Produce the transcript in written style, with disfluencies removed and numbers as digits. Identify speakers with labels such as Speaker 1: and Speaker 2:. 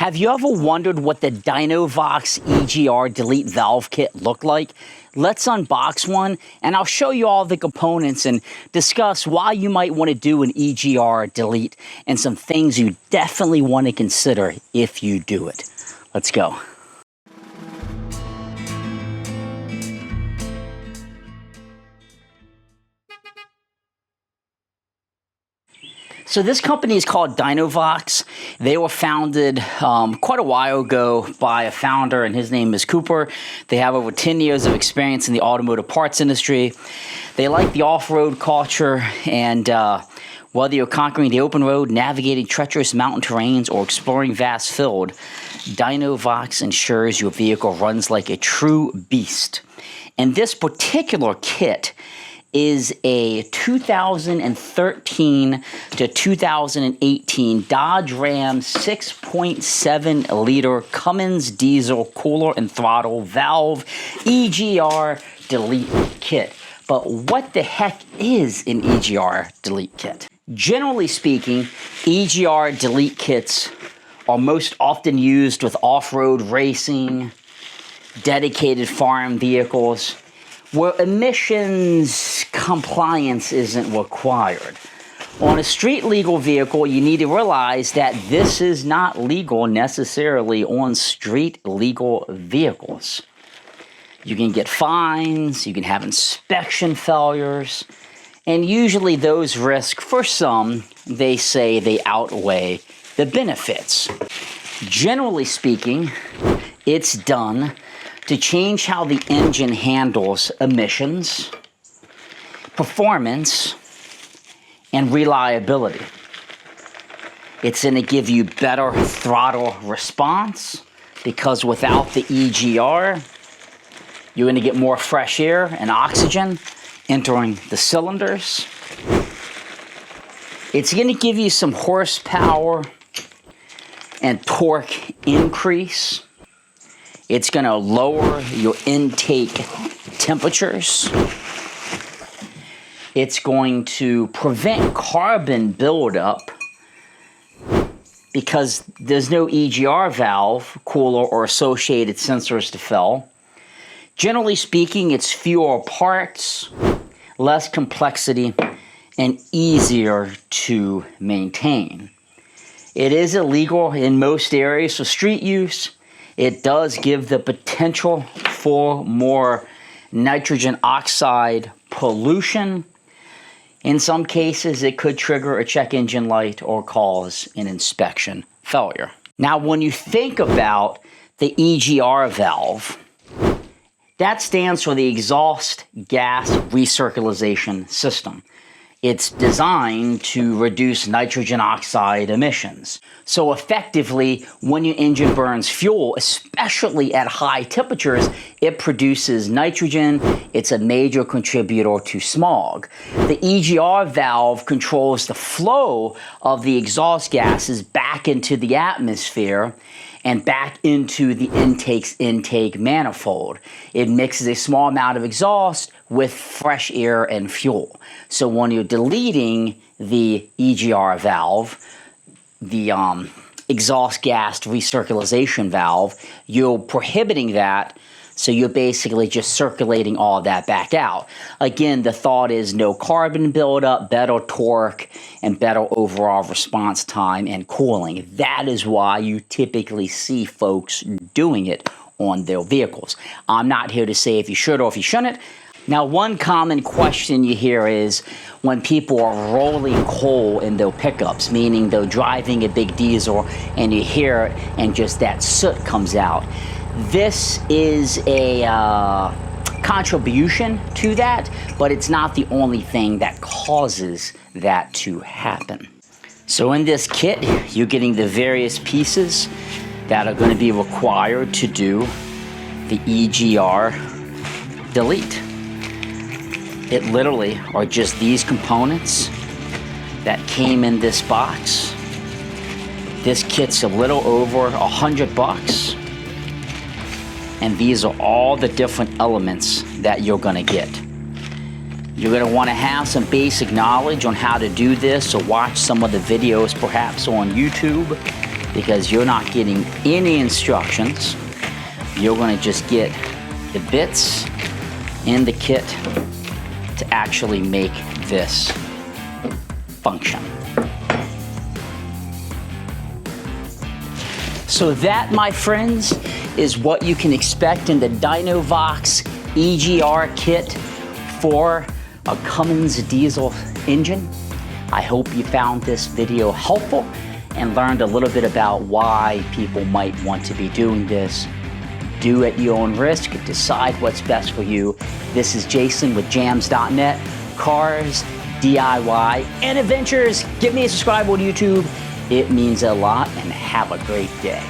Speaker 1: Have you ever wondered what the Dynovox EGR delete valve kit looked like? Let's unbox one and I'll show you all the components and discuss why you might want to do an EGR delete and some things you definitely want to consider if you do it. Let's go. So this company is called Dynovox. They were founded quite a while ago by a founder, and his name is Cooper. They have over 10 years of experience in the automotive parts industry. They like the off-road culture, and whether you're conquering the open road, navigating treacherous mountain terrains, or exploring vast field, Dynovox ensures your vehicle runs like a true beast. And this particular kit is a 2013 to 2018 Dodge Ram 6.7 liter Cummins diesel cooler and throttle valve EGR delete kit. But what the heck is an EGR delete kit? Generally speaking, EGR delete kits are most often used with off-road racing, dedicated farm vehicles, where emissions compliance isn't required. On a street legal vehicle, you need to realize that this is not legal necessarily on street legal vehicles. You can get fines, you can have inspection failures, and usually those risks, for some, they say they outweigh the benefits. Generally speaking, it's done to change how the engine handles emissions, performance, and reliability. It's going to give you better throttle response because without the EGR, you're going to get more fresh air and oxygen entering the cylinders. It's going to give you some horsepower and torque increase. It's going to lower your intake temperatures. It's going to prevent carbon buildup because there's no EGR valve, cooler, or associated sensors to fill. Generally speaking, it's fewer parts, less complexity, and easier to maintain. It is illegal in most areas for street use. It does give the potential for more nitrogen oxide pollution. In some cases, it could trigger a check engine light or cause an inspection failure. Now, when you think about the EGR valve, that stands for the exhaust gas recirculation system. It's designed to reduce nitrogen oxide emissions. So effectively, when your engine burns fuel, especially at high temperatures, it produces nitrogen. It's a major contributor to smog. The EGR valve controls the flow of the exhaust gases back into the atmosphere and back into the intake manifold. It mixes a small amount of exhaust with fresh air and fuel. So when you're deleting the EGR valve, the exhaust gas recirculation valve, you're prohibiting that, so you're basically just circulating all of that back out. Again, the thought is no carbon buildup, better torque, and better overall response time and cooling. That is why you typically see folks doing it on their vehicles. I'm not here to say if you should or if you shouldn't. Now, one common question you hear is when people are rolling coal in their pickups, meaning they're driving a big diesel and you hear it and just that soot comes out. This is a contribution to that, but it's not the only thing that causes that to happen. So in this kit, you're getting the various pieces that are going to be required to do the EGR delete. It literally are just these components that came in this box. This kit's a little over $100. And these are all the different elements that you're going to get. You're going to want to have some basic knowledge on how to do this, so watch some of the videos perhaps on YouTube because you're not getting any instructions. You're going to just get the bits in the kit to actually make this function. So that, my friends, is what you can expect in the DynoVox EGR kit for a Cummins diesel engine. I hope you found this video helpful and learned a little bit about why people might want to be doing this. Do at your own risk, decide what's best for you. This is Jason with jams.net, cars, DIY, and adventures. Give me a subscribe on YouTube. It means a lot, and have a great day.